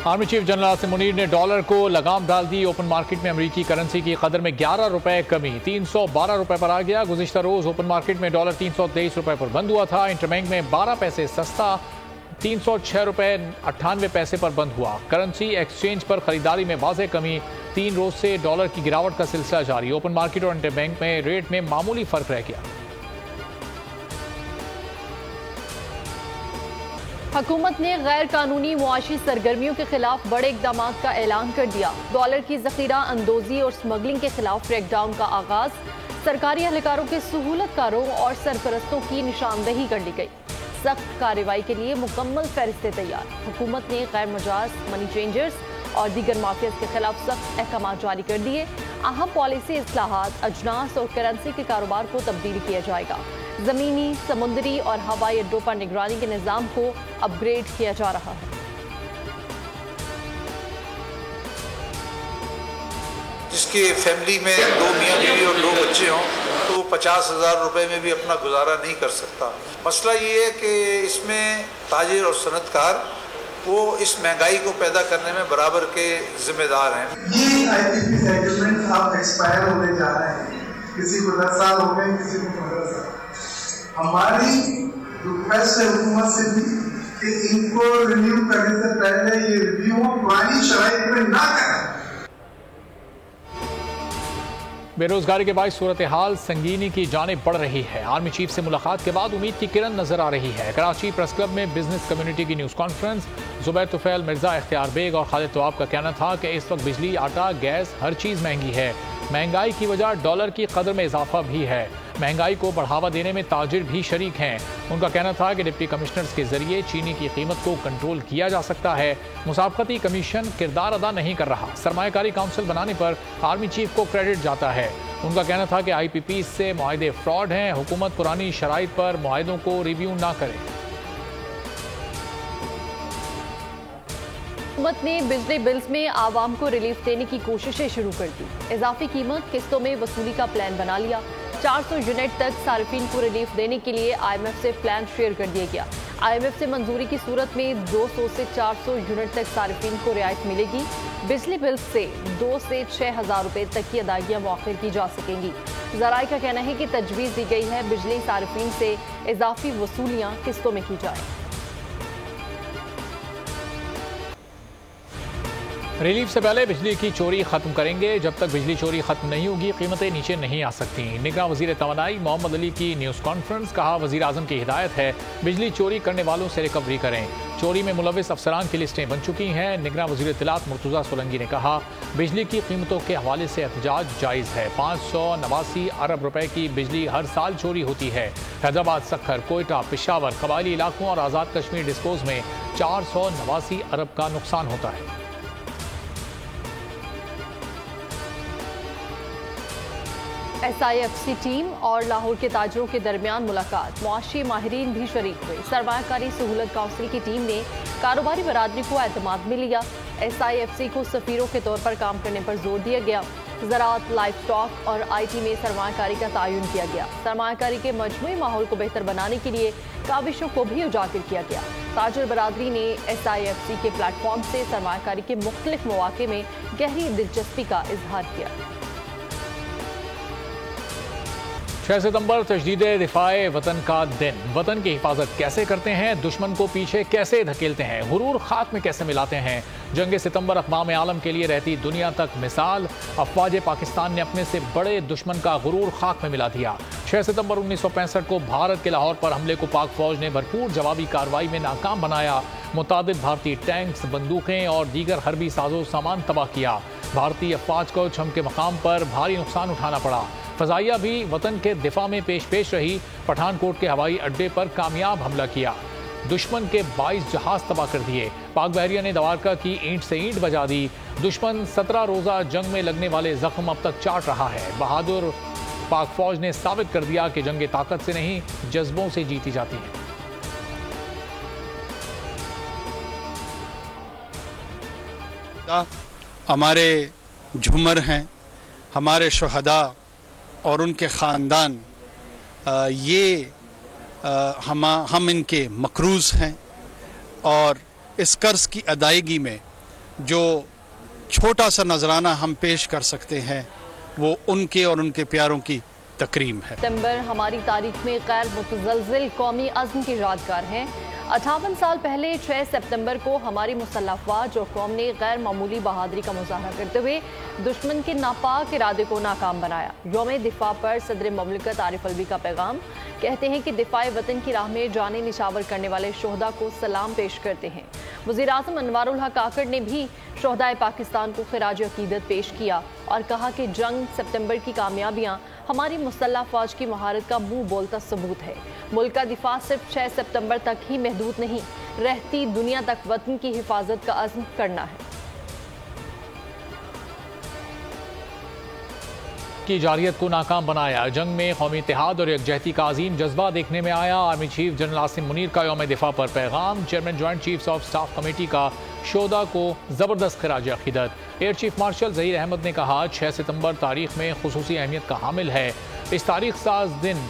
Army chief general Asim Munir ने dollar को लगाम डाल दी। ओपन मार्केट में अमेरिकी करेंसी की कदर में 11 रुपए कमी, 312 रुपए पर आ गया। गुज़िश्ता रोज ओपन मार्केट में डॉलर 323 रुपए पर बंद हुआ था। इंटरबैंक में 12 पैसे सस्ता 306 रुपए 98 पैसे पर बंद हुआ। करेंसी एक्सचेंज पर खरीदारी में वाज़ेह कमी, 3 रोज से डॉलर की गिरावट का सिलसिला जारी। ओपन मार्केट और इंटरबैंक में रेट में मामूली फर्क रह गया। हुकूमत ने गैर कानूनी मुआशी सरगर्मियों के खिलाफ बड़े इकदाम का ऐलान कर दिया। डॉलर की जखीरा अंदोजी और स्मगलिंग के खिलाफ क्रैकडाउन का आगाज। सरकारी एहलकारों के सहूलतकारों और सरपरस्तों की निशानदेही कर ली गई। सख्त कार्रवाई के लिए मुकम्मल फहरिस्तें तैयार। हुकूमत ने गैर मजाज मनी चेंजर्स और दीगर माफियाज के खिलाफ सख्त अहकाम जारी कर दिए। अहम पॉलिसी इस्लाहात, अजनास और करेंसी के कारोबार को तब्दील किया जाएगा। जमीनी, समुद्री और हवाई अड्डों पर निगरानी के निज़ाम को अपग्रेड किया जा रहा है। जिसकी फैमिली में 2 मियाँ बीवी और 2 बच्चे हों तो 50,000 रुपए में भी अपना गुजारा नहीं कर सकता। मसला ये है कि इसमें ताजिर और सनतकार वो इस महंगाई को पैदा करने में बराबर के जिम्मेदार हैं। ये IPP सेटलमेंट अब एक्सपायर होने जा रहे हैं। किसी को 10 साल हो गए, किसी को 15 साल। हमारी रिक्वेस्ट है हुकूमत से भी कि इनको रिन्यू करने से पहले ये रिव्यू पुरानी शराइत में ना करें। बेरोजगारी के बाद सूरत हाल संगीनी की जानिब बढ़ रही है। आर्मी चीफ से मुलाकात के बाद उम्मीद की किरण नजर आ रही है। कराची प्रेस क्लब में बिजनेस कम्युनिटी की न्यूज़ कॉन्फ्रेंस। जुबैर तुफैल, मिर्जा इख्तियार बेग और खालिद तवाब का कहना था कि इस वक्त बिजली, आटा, गैस हर चीज़ महंगी है। महंगाई की वजह डॉलर की कदर में इजाफा भी है। महंगाई को बढ़ावा देने में ताजिर भी शरीक हैं। उनका कहना था कि डिप्टी कमिश्नर्स के जरिए चीनी की कीमत को कंट्रोल किया जा सकता है। मुसाफकती कमीशन किरदार अदा नहीं कर रहा। सरमायाकारी काउंसिल बनाने पर आर्मी चीफ को क्रेडिट जाता है। उनका कहना था कि IPP से मुआहदे फ्रॉड हैं। हुकूमत पुरानी शराइत पर मुआहदों को रिव्यू ना करे। हुकूमत ने बिजली बिल्स में आवाम को रिलीफ देने की कोशिशें शुरू कर दी। इजाफी कीमत किस्तों में वसूली का प्लान बना लिया। 400 यूनिट तक सार्फिन को रिलीफ देने के लिए IMF से प्लान शेयर कर दिया गया। IMF से मंजूरी की सूरत में 200 से 400 यूनिट तक सार्फिन को रियायत मिलेगी। बिजली बिल से 2 से 6,000 रुपए तक की अदायगियां मौखर की जा सकेंगी। ज़राए का कहना है कि तजवीज़ दी गई है बिजली सार्फिन से इजाफी वसूलियां किस्तों में की जाए। रिलीफ से पहले बिजली की चोरी खत्म करेंगे। जब तक बिजली चोरी खत्म नहीं होगी कीमतें नीचे नहीं आ सकती। निगरां वजीर तवानाई मोहम्मद अली की न्यूज़ कॉन्फ्रेंस। कहा, वजीर आजम की हिदायत है बिजली चोरी करने वालों से रिकवरी करें। चोरी में मुलविस अफसरान की लिस्टें बन चुकी हैं। निगरां वजीर इत्तलात मुर्तज़ा सोलंकी ने कहा, बिजली की कीमतों के हवाले से एहतजाज जायज़ है। 589 अरब रुपए की बिजली हर साल चोरी होती है। हैदराबाद, सक्खर, कोयटा, पिशावर, कबायली इलाकों और आज़ाद कश्मीर डिस्पोज में 489 अरब का नुकसान होता है। SIFC टीम और लाहौर के ताजरों के दरमियान मुलाकात। मुआशी माहिरीन भी शरीक हुए। सरमायाकारी सहूलत काउंसिल की टीम ने कारोबारी बरादरी को एतमाद में लिया। SIFC को सफीरों के तौर पर काम करने पर जोर दिया गया। ज़राअत, लाइफ स्टॉक और IT में सरमायाकारी का तयन किया गया। सरमायाकारी के मजमूई माहौल को बेहतर बनाने के लिए काविशों को भी उजागर किया गया। ताजर बरादरी ने SIFC के प्लेटफॉर्म से सरमायाकारी के मुख्तलिफ मौके में गहरी दिलचस्पी का इजहार किया। 6 सितंबर तजदीद दिफाए वतन का दिन। वतन की हिफाजत कैसे करते हैं, दुश्मन को पीछे कैसे धकेलते हैं, गुरूर खाक में कैसे मिलाते हैं। जंग सितंबर अक़वाम आलम के लिए रहती दुनिया तक मिसाल। अफवाज पाकिस्तान ने अपने से बड़े दुश्मन का गुरूर खाक में मिला दिया। 6 सितंबर 1965 को भारत के लाहौर पर हमले को पाक फौज ने भरपूर जवाबी कार्रवाई में नाकाम बनाया। मुतादिद भारतीय टैंक्स, बंदूकें और दीगर हरबी साजो सामान तबाह किया। भारतीय अफवाज को छम के मकाम पर भारी नुकसान उठाना पड़ा। फ़ज़ाइया भी वतन के दिफा में पेश रही। पठानकोट के हवाई अड्डे पर कामयाब हमला किया। दुश्मन के 22 जहाज तबाह कर दिए। पाक बहरिया ने दवारका की ईंट से ईंट बजा दी। दुश्मन 17 रोज़ा जंग में लगने वाले जख्म अब तक चाट रहा है। बहादुर पाक फौज ने साबित कर दिया कि जंग ताकत से नहीं, जज्बों से जीती जाती है। हमारे झूमर हैं, हमारे शहदा और उनके ख़ानदान, हम इनके मकरूज़ हैं और इस कर्ज़ की अदायगी में जो छोटा सा नजराना हम पेश कर सकते हैं वो उनके और उनके प्यारों की तकरीम है। सितंबर हमारी तारीख में गैर मुतज़लज़िल कौमी अज़्म की यादगार है। 58 साल पहले 6 सितंबर को हमारी मुसल्लह अफ़वाज और कौम ने गैर मामूली बहादुरी का मुज़ाहरा करते हुए दुश्मन के नापाक इरादे को नाकाम बनाया। यौम दिफा पर सदर ममलिकत आरिफ अलवी का पैगाम, कहते हैं कि दिफाए वतन की राह में जाने निछावर करने वाले शोहदा को सलाम पेश करते हैं। वज़ीर आज़म अनवारुल हक काकड़ ने भी शोहदाए पाकिस्तान को खिराज अकीदत पेश किया और कहा कि जंग सितंबर की कामयाबियाँ हमारी मुसल्लह अफ़वाज की महारत का मुंह बोलता सबूत है। मुल्क का दिफा सिर्फ 6 सितंबर तक ही महदूद नहीं, रहती दुनिया तक वतन की हिफाजत का अज़्म करना है। की जारियत को नाकाम बनाया। जंग में कौमी इत्तेहाद और यकजहती का अजीम जज्बा देखने में आया। Army chief general Asim Munir का यौम दिफा पर पैगाम। Chairman joint chiefs of staff committee का शोहदा को जबरदस्त खिराज अकीदत। Air chief marshal Zaheer Ahmed ने कहा 6 सितंबर तारीख में खुसूसी अहमियत का हामिल है। इस तारीख साज दिन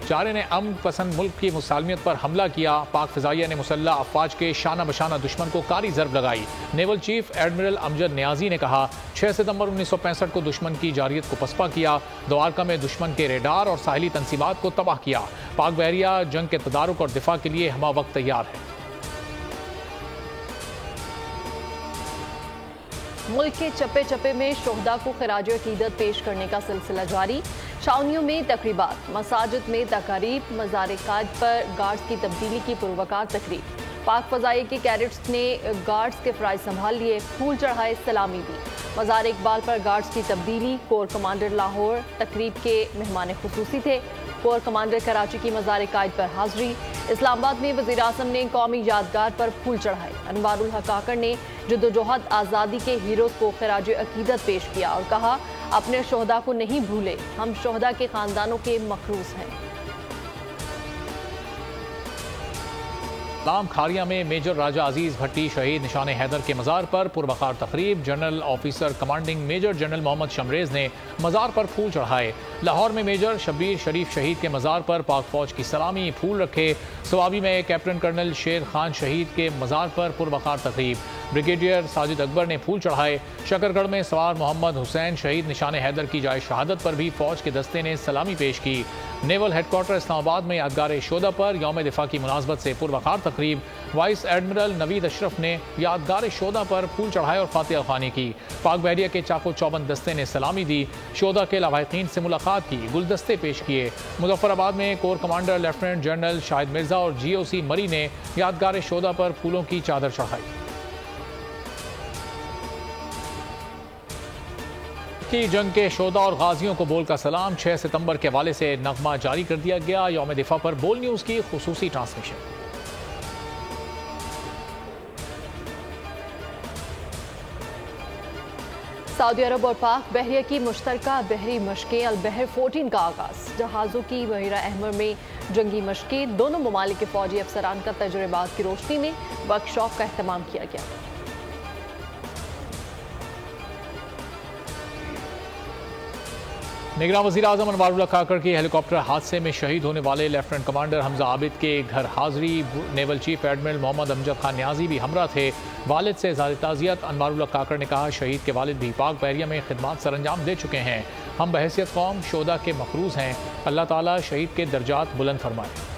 चारे ने अमन पसंद मुल्क की मुसालमियत पर हमला किया। पाक फ़िज़ाइया ने मुसल्लह अफ़वाज के शाना बशाना दुश्मन को कारी ज़रब लगाई। Naval chief admiral Amjad Niazi ने कहा 6 सितंबर 1965 को दुश्मन की जारियत को पसपा किया। द्वारका में दुश्मन के रेडार और साहिली तंसीबात को तबाह किया। पाक बहरिया जंग के तदारुक और दिफा के लिए हमा वक्त तैयार है। मुल्क के चप्पे चप्पे में शोहदा को खिराज अकीदत पेश करने का सिलसिला जारी। छावनियों में तकरीबात, मसाजिद में तकारीब, मज़ार कायद पर गार्ड्स की तब्दीली की पुरवकार तकरीब। पाक फ़ज़ाइया के कैडेट्स ने गार्ड्स के फ़राइज़ संभाल लिए, फूल चढ़ाए, सलामी दी। मज़ार इकबाल पर गार्ड्स की तब्दीली। कोर कमांडर लाहौर तकरीब के मेहमान खुसूसी थे। कोर कमांडर कराची की मज़ार कायद पर हाज़री। इस्लामाबाद में वज़ीर आज़म ने कौमी यादगार पर फूल चढ़ाए। अनवारुल हक काकड़ ने जद्दोजहद आज़ादी के हीरोज़ को खिराज अकीदत पेश किया और कहा अपने शोहदा को नहीं भूले, हम शोहदा के ख़ानदानों के मखरूस हैं। लाम खारिया में मेजर राजा अजीज भट्टी शहीद निशान हैदर के मज़ार पर पुरवकार तकरीब। General officer commanding major general Mohammad Shamrez ने मज़ार पर फूल चढ़ाए। लाहौर में मेजर शब्बीर शरीफ शहीद के मज़ार पर पाक फौज की सलामी, फूल रखे। सवाबी में कैप्टन कर्नल शेर खान शहीद के मज़ार पर पुरवकार तकरीब। ब्रिगेडियर साजिद अकबर ने फूल चढ़ाए। शकरगढ़ में सवार मोहम्मद हुसैन शहीद निशान हैदर की जाए शहादत पर भी फौज के दस्ते ने सलामी पेश की। नेवल हेडक्वार्टर इस्लामाबाद में यादगार शोहदा पर यौम दिफा की मुनासबत से पुरवकार तकरीब। वाइस एडमिरल नवीद अशरफ ने यादगार शोहदा पर फूल चढ़ाए और फातिहा ख्वानी की। पाक बहरिया के चाको चौबंद दस्ते ने सलामी दी। शोहदा के लवाहिकीन से मुलाकात की, गुलदस्ते पेश किए। मुजफ्फराबाद में core commander lieutenant general Shahid Mirza और GOC मरी ने यादगार शोहदा पर फूलों की चादर चढ़ाई। की जंग के शोहदा और गाजियों को बोल का सलाम। 6 सितंबर के हवाले से नगमा जारी कर दिया गया। यौम दिफा पर बोल न्यूज़ की खुसूसी ट्रांसमिशन। सऊदी अरब और पाक बहरिया की मुश्तरका बहरी मशकें अल-बहर 14 का आगाज़। जहाज़ों की बहरा अहमर में जंगी मशकें। दोनों ममालिक के फौजी अफसरान का तजुर्बात की रोशनी में वर्कशॉप का अहतमाम किया गया। निगरान वज़ीर आज़म अनवारुल हक काकड़ के हेलीकॉप्टर हादसे में शहीद होने वाले लेफ्टिनेंट कमांडर हमजा आबिद के घर हाज़री। Naval chief admiral Mohammad Amjad Khan Niazi भी हमरा थे। वालिद से ज़ाहिर ताज़ियत। अनवारुल हक काकड़ ने कहा शहीद के वालिद भी पाक बहरिया में खिदमत सरअंजाम दे चुके हैं। हम बहैसियत कौम शोहदा के मखरूज हैं। अल्लाह ताला शहीद के दर्जात बुलंद फरमाए।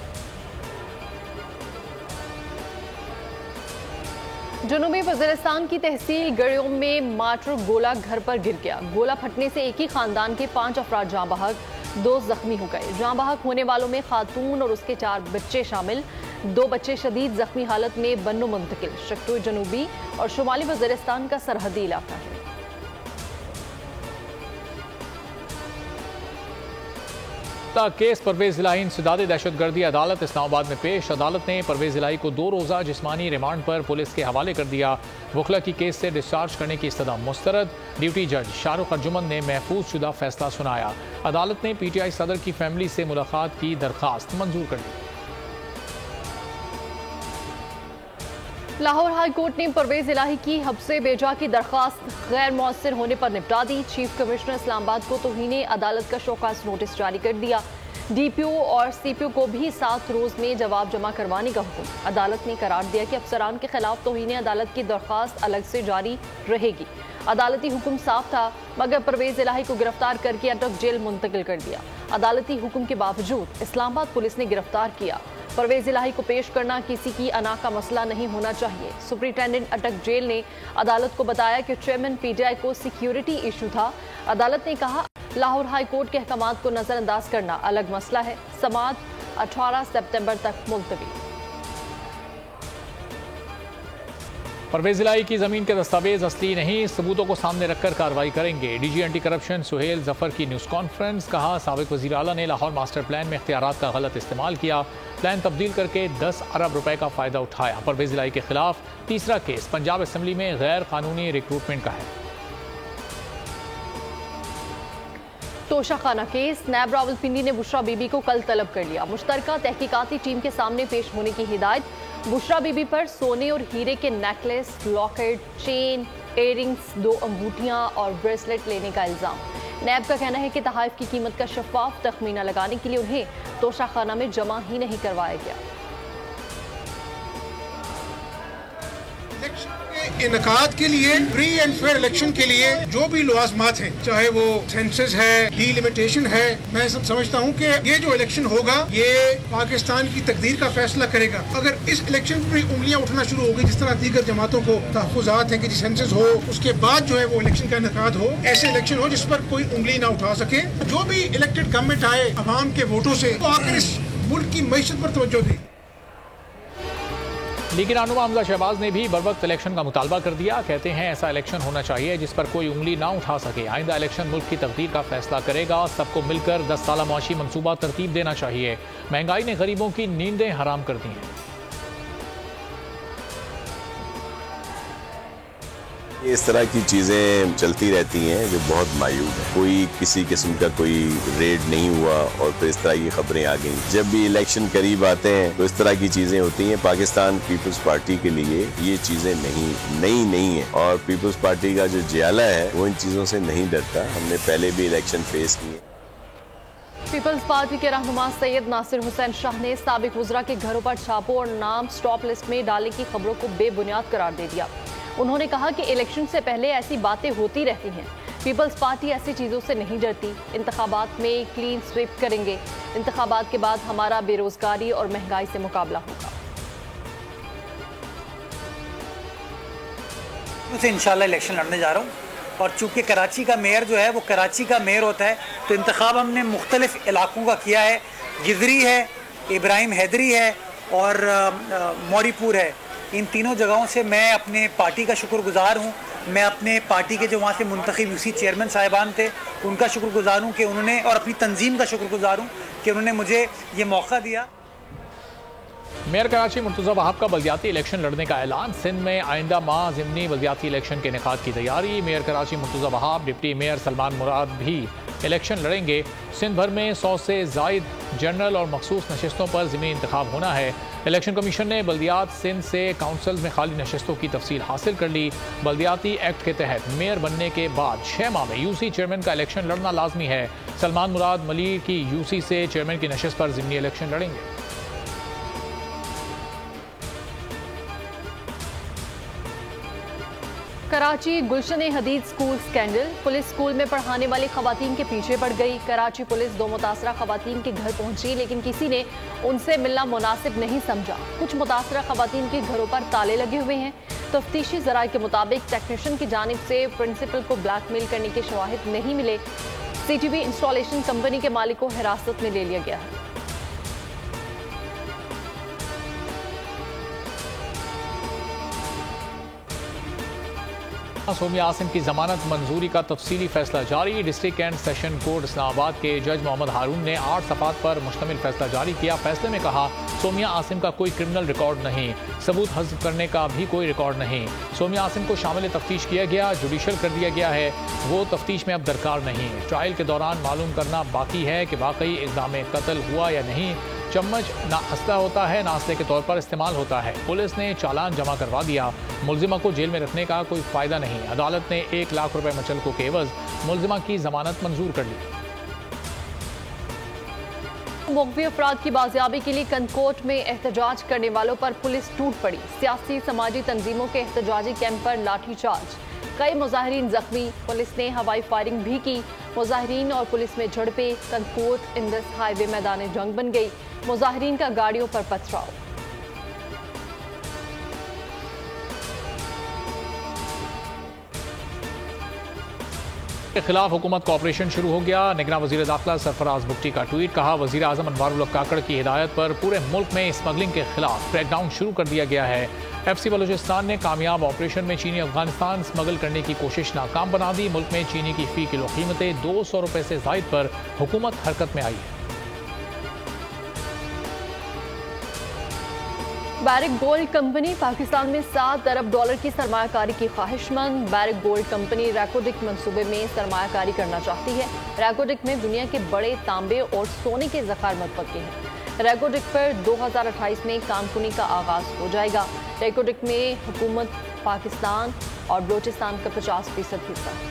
जुनूबी वज़ीरिस्तान की तहसील गड़ियों में मार्टर गोला घर पर गिर गया। गोला फटने से एक ही खानदान के 5 अफराद जाँ बहक, 2 जख्मी हो गए। जाँ बहक होने वालों में खातून और उसके 4 बच्चे शामिल। 2 बच्चे शदीद जख्मी हालत में बन्नो मुंतकिल। शक्तुर जनूबी और शुमाली वज़ीरिस्तान का सरहदी इलाका है। केस परवेज इलाही इंसदाद दहशतगर्दी अदालत इस्लामाबाद में पेश। अदालत ने परवेज इलाही को 2 रोज़ा जिस्मानी रिमांड पर पुलिस के हवाले कर दिया। वकला की केस से डिस्चार्ज करने की इस्तदा मुस्तरद। ड्यूटी जज शाहरुख अर्जुमन ने महफूज शुदा फैसला सुनाया। अदालत ने PTI सदर की फैमिली से मुलाकात की दरख्वास्त मंजूर कर दी। लाहौर हाई कोर्ट ने परवेज इलाही की हब्से बेजा की दरख्वास्त गैर मौसर होने पर निपटा दी। चीफ कमिश्नर इस्लामाबाद को तौहीन अदालत का शोकास नोटिस जारी कर दिया। डीपीओ और सीपीओ को भी 7 रोज में जवाब जमा करवाने का हुक्म। अदालत ने करार दिया कि अफसरान के खिलाफ तौहीन अदालत की दरख्वास्त अलग से जारी रहेगी। अदालती हुक्म साफ था, मगर परवेज इलाही को गिरफ्तार करके अटक जेल मुंतकिल कर दिया। अदालती हुक्म के बावजूद इस्लामाबाद पुलिस ने गिरफ्तार किया। परवेज इलाही को पेश करना किसी की अना का मसला नहीं होना चाहिए। सुपरिटेंडेंट अटक जेल ने अदालत को बताया कि चेयरमैन पीटीआई को सिक्योरिटी इशू था। अदालत ने कहा, लाहौर हाई कोर्ट के अहकामात को नजरअंदाज करना अलग मसला है। समाअत 18 सितंबर तक मुलतवी। परवेज इलाही की जमीन के दस्तावेज असली नहीं, सबूतों को सामने रखकर कार्रवाई करेंगे। DG anti corruption Suhail Zafar की न्यूज़ कॉन्फ्रेंस। कहा, साबिक वज़ीर आला ने लाहौर मास्टर प्लान में इख्तियारात का गलत इस्तेमाल किया, प्लान तब्दील करके 10 अरब रुपए का फ़ायदा उठाया। परवेज इलाही के खिलाफ तीसरा केस पंजाब असम्बली में गैर कानूनी रिक्रूटमेंट का है। तोशाखाना केस, नैब रावलपिंडी ने बुशरा बीबी को कल तलब कर लिया। मुश्तरका तहकीकाती टीम के सामने पेश होने की हिदायत। बुशरा बीबी पर सोने और हीरे के नेकलेस, लॉकेट, चेन, इयररिंग्स, 2 अंगूठियां और ब्रेसलेट लेने का इल्जाम। नैब का कहना है कि तहाइफ की कीमत का शफाफ तखमीना लगाने के लिए उन्हें तोशाखाना में जमा ही नहीं करवाया गया। इनकाद के लिए, फ्री एंड फेयर इलेक्शन के लिए जो भी लवाजमात हैं, चाहे वो सेंसस है, डिलिमिटेशन है, मैं समझता हूँ कि ये जो इलेक्शन होगा ये पाकिस्तान की तकदीर का फैसला करेगा। अगर इस इलेक्शन पर उंगलियां उठना शुरू हो गई, जिस तरह दीगर जमातों को तहफ़्फ़ुज़ात हैं कि सेंसस हो, उसके बाद जो है वो इलेक्शन का इनकाद हो, ऐसे इलेक्शन हो जिस पर कोई उंगली ना उठा सके। जो भी इलेक्टेड गवर्नमेंट आए अवाम के वोटों से, तो आकर इस मुल्क की मईशत पर तवज्जो दे। लेकिन रहनुमा हमजा शहबाज ने भी बरवक्त इलेक्शन का मुतालबा कर दिया। कहते हैं ऐसा इलेक्शन होना चाहिए जिस पर कोई उंगली ना उठा सके। आइंदा इलेक्शन मुल्क की तकदीर का फैसला करेगा। सबको मिलकर 10 साला मुआशी मनसूबा तरतीब देना चाहिए। महंगाई ने गरीबों की नींदें हराम कर दी हैं। इस तरह की चीज़ें चलती रहती हैं जो बहुत मायूब है। कोई किसी किस्म का कोई रेड नहीं हुआ और फिर इस तरह की खबरें आ गई। जब भी इलेक्शन करीब आते हैं तो इस तरह की चीज़ें होती हैं। पाकिस्तान पीपल्स पार्टी के लिए ये चीज़ें नहीं है और पीपल्स पार्टी का जो जियाला है वो इन चीज़ों से नहीं डरता। हमने पहले भी इलेक्शन फेस किए। पीपल्स पार्टी के रहनुमा सैयद नासिर हुसैन शाह ने साबिक वज़रा के घरों पर छापों और नाम स्टॉप लिस्ट में डालने की खबरों को बेबुनियाद करार दे दिया। उन्होंने कहा कि इलेक्शन से पहले ऐसी बातें होती रहती हैं। पीपल्स पार्टी ऐसी चीज़ों से नहीं डरती। इंतखाबात में क्लीन स्वीप करेंगे। इंतखाबात के बाद हमारा बेरोजगारी और महंगाई से मुकाबला होगा। से इंशाल्लाह इलेक्शन लड़ने जा रहा हूँ और चूँकि कराची का मेयर जो है वो कराची का मेयर होता है, तो इंतखाब हमने मुख्तलिफ इलाकों का किया है। गिजरी है, इब्राहिम हैदरी है और मौरीपुर है। इन तीनों जगहों से मैं अपने पार्टी का शुक्रगुजार हूँ। मैं अपने पार्टी के जो वहाँ से मुंतखब यूसी चेयरमैन साहिबान थे उनका शुक्रगुजार हूँ कि उन्होंने, और अपनी तंजीम का शुक्रगुजार हूँ कि उन्होंने मुझे ये मौका दिया। मेयर कराची मुर्तज़ा वहाब का बल्दियाती इलेक्शन लड़ने का ऐलान। सिंध में आइंदा माह ज़िमनी बल्दियाती इलेक्शन के इनेकाद की तैयारी। Mayor Karachi Murtaza Wahab, deputy mayor Salman Murad भी इलेक्शन लड़ेंगे। सिंध भर में 100 से ज़ायद जनरल और मखसूस नशस्तों पर ज़मीनी इंतखाब होना है। इलेक्शन कमीशन ने बल्दियात सिंध से काउंसिल में खाली नशस्तों की तफसील हासिल कर ली। बल्दियाती एक्ट के तहत मेयर बनने के बाद 6 माह में यूसी चेयरमैन का इलेक्शन लड़ना लाजमी है। सलमान मुराद मलिर की यूसी से चेयरमैन की नशस्त पर ज़मीनी इलेक्शन लड़ेंगे। कराची गुलशन हदीद स्कूल स्कैंडल। पुलिस स्कूल में पढ़ाने वाली खवातीन के पीछे पड़ गई। कराची पुलिस 2 मुतासरा खवातीन के घर पहुंची, लेकिन किसी ने उनसे मिलना मुनासिब नहीं समझा। कुछ मुतासरा खवातीन के घरों पर ताले लगे हुए हैं। तफ्तीशी ज़राए के मुताबिक टेक्नीशियन की जानिब से प्रिंसिपल को ब्लैकमेल करने के शवाहिद नहीं मिले। CTV इंस्टॉलेशन कंपनी के मालिक को हिरासत में ले लिया गया है। सोमिया आसिम की जमानत मंजूरी का तफसीली फैसला जारी। District and session court Islamabad के जज मोहम्मद हारून ने 8 सफ़ात पर मुश्तमिल फैसला जारी किया। फैसले में कहा, सोमिया आसिम का कोई क्रिमिनल रिकॉर्ड नहीं, सबूत हज़्फ करने का भी कोई रिकॉर्ड नहीं। सोमिया आसिम को शामिल तफ्तीश किया गया, जुडिशल कर दिया गया है। वो तफ्तीश में अब दरकार नहीं। ट्रायल के दौरान मालूम करना बाकी है कि वाकई इक़दाम कत्ल हुआ या नहीं। चम्मच ना असला होता है, ना असले के तौर पर इस्तेमाल होता है। पुलिस ने चालान जमा करवा दिया। मुलजिमा को जेल में रखने का कोई फ़ायदा नहीं। अदालत ने 1 लाख रुपए मुचलकों के एवज मुलजिमा की जमानत मंजूर कर ली। मौक़वी अफराद की बाजियाबी के लिए कनकोट में एहतजाज करने वालों पर पुलिस टूट पड़ी। सियासी समाजी तंजीमों के एहतजाजी कैंप पर लाठीचार्ज, कई मुजाहिरीन जख्मी। पुलिस ने हवाई फायरिंग भी की। मुजाहिरीन और पुलिस में झड़पें। कनकोट इंदस हाईवे मैदान जंग बन गई। मुजाहिरीन का गाड़ियों पर पथराव। के खिलाफ हुकूमत का ऑपरेशन शुरू हो गया। निगरान वजीर दाखिला सरफराज बुगटी का ट्वीट, कहा वजीर आजम अनवारुल हक काकड़ की हिदायत पर पूरे मुल्क में स्मगलिंग के खिलाफ क्रैकडाउन शुरू कर दिया गया है। FC बलूचिस्तान ने कामयाब ऑपरेशन में चीनी अफगानिस्तान स्मगल करने की कोशिश नाकाम बना दी। मुल्क में चीनी की फी किलो कीमतें 200 रुपए से जायद पर हुकूमत हरकत में आई है। बैरिक गोल्ड कंपनी पाकिस्तान में $7 अरब की सरमायाकारी की ख्वाहिशमंद। बैरिक गोल्ड कंपनी रैकोडिक मंसूबे में सरमायाकारी करना चाहती है। रैकोडिक में दुनिया के बड़े तांबे और सोने के ज़खायर मुतवक्की हैं। रैकोडिक पर 2028 में कामकुनी का आगाज हो जाएगा। रैकोडिक में हुकूमत पाकिस्तान और बलूचिस्तान का 50% हिस्सा है।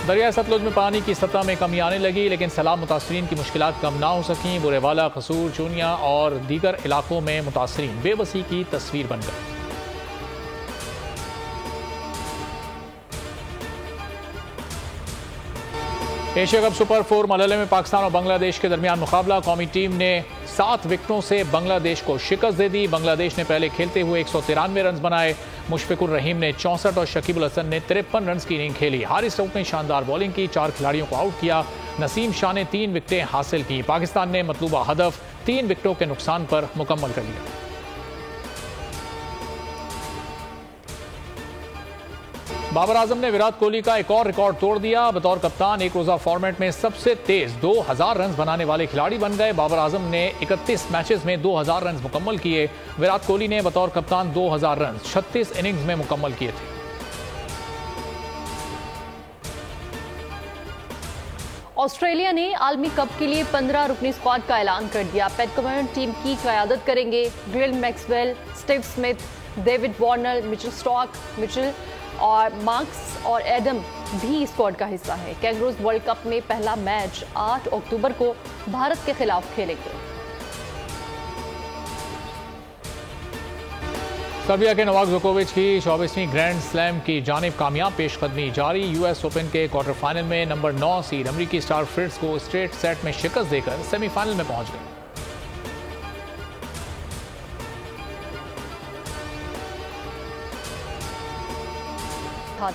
दरिया सतलुज में पानी की सतह में कमी आने लगी, लेकिन सैलाब मुतासरीन की मुश्किलात कम ना हो सकीं। बुरेवाला, कसूर, चूनिया और दीगर इलाकों में मुतासरीन बेबसी की तस्वीर बन गई। एशिया कप सुपर 4 मलले में पाकिस्तान और बांग्लादेश के दरमियान मुकाबला। कौमी टीम ने 7 विकेटों से बांग्लादेश को शिकस्त दे दी। बांग्लादेश ने पहले खेलते हुए 193 रन बनाए। मुशफिकुर रहीम ने 64 और शकीबुल हसन ने 53 रन की इनिंग खेली। हारिस रऊफ ने शानदार बॉलिंग की, 4 खिलाड़ियों को आउट किया। नसीम शाह ने 3 विकेटें हासिल की। पाकिस्तान ने मतलूबा हदफ 3 विकेटों के नुकसान पर मुकम्मल कर लिया। बाबर आजम ने विराट कोहली का एक और रिकॉर्ड तोड़ दिया। बतौर कप्तान एक रोजा फॉर्मेट में सबसे तेज 2000 रन बनाने वाले खिलाड़ी बन गए। बाबर आजम ने 31 मैचेस में 2000 रन मुकम्मल किए। विराट कोहली ने बतौर कप्तान 2000 रन 36 इनिंग्स में मुकम्मल किए थे। ऑस्ट्रेलिया ने आलमी कप के लिए 15 रुकनी स्क्वाड का ऐलान कर दिया। पैट कमिंस टीम की क़यादत करेंगे। Glenn Maxwell, Steve Smith, David Warner, Mitchell stock, Mitchell और मार्क्स और एडम भी स्क्वाड का हिस्सा है। कैंगरूज वर्ल्ड कप में पहला मैच 8 अक्टूबर को भारत के खिलाफ खेलेंगे। सर्बिया के नोवाक जोकोविच की 24वीं ग्रैंड स्लैम की जानिब कामयाब पेशकदमी जारी। US ओपन के क्वार्टर फाइनल में नंबर 9 सीड अमरीकी स्टार फ्रिट्ज को स्ट्रेट सेट में शिकस्त देकर सेमीफाइनल में पहुंच गए।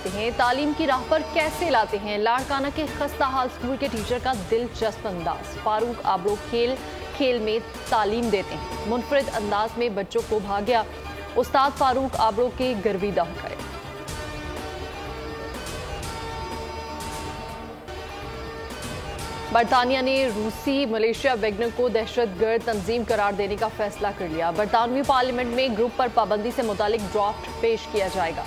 हैं तालीम की राह पर कैसे लाते हैं। लाड़काना के खस्ता हाल स्कूल के टीचर का दिलचस्प अंदाज। फारूक आबलो खेल में तालीम देते हैं। मुनफरिद अंदाज में बच्चों को भा गया। उस्ताद फारूक आबलो के गर्विदा हो गए। बरतानिया ने रूसी मलेशिया वैगनर को दहशतगर्द तंजीम करार देने का फैसला कर लिया। बरतानवी पार्लियामेंट में ग्रुप पर पाबंदी से मुतालिक ड्राफ्ट पेश किया जाएगा।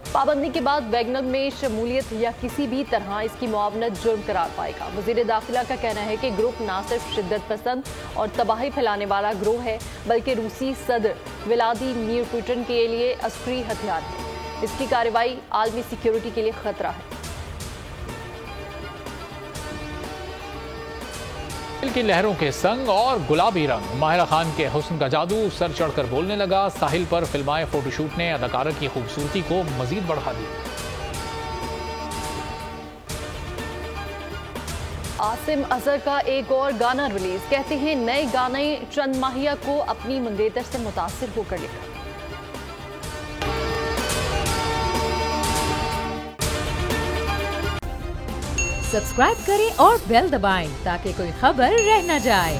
पाबंदी के बाद वैगनर में शमूलियत या किसी भी तरह इसकी मुआवनत जुर्म करार पाएगा। वजीर दाखिला का कहना है कि ग्रुप न सिर्फ शिद्दत पसंद और तबाही फैलाने वाला ग्रोह है, बल्कि रूसी सदर व्लादिमीर पुतिन के लिए अस्करी हथियार है। इसकी कार्रवाई आलमी सिक्योरिटी के लिए खतरा है। की लहरों के संग और गुलाबी रंग, माहिरा खान के हुस्न का जादू सर चढ़कर बोलने लगा। साहिल पर फिल्माए फोटोशूट ने अदाकारा की खूबसूरती को मजीद बढ़ा दिया। आसिम अजहर का एक और गाना रिलीज। कहते हैं नए गाने चंद माहिया को अपनी मंगेतर से मुतासिर होकर लिखा। सब्सक्राइब करें और बेल दबाएं ताकि कोई खबर रह न जाए।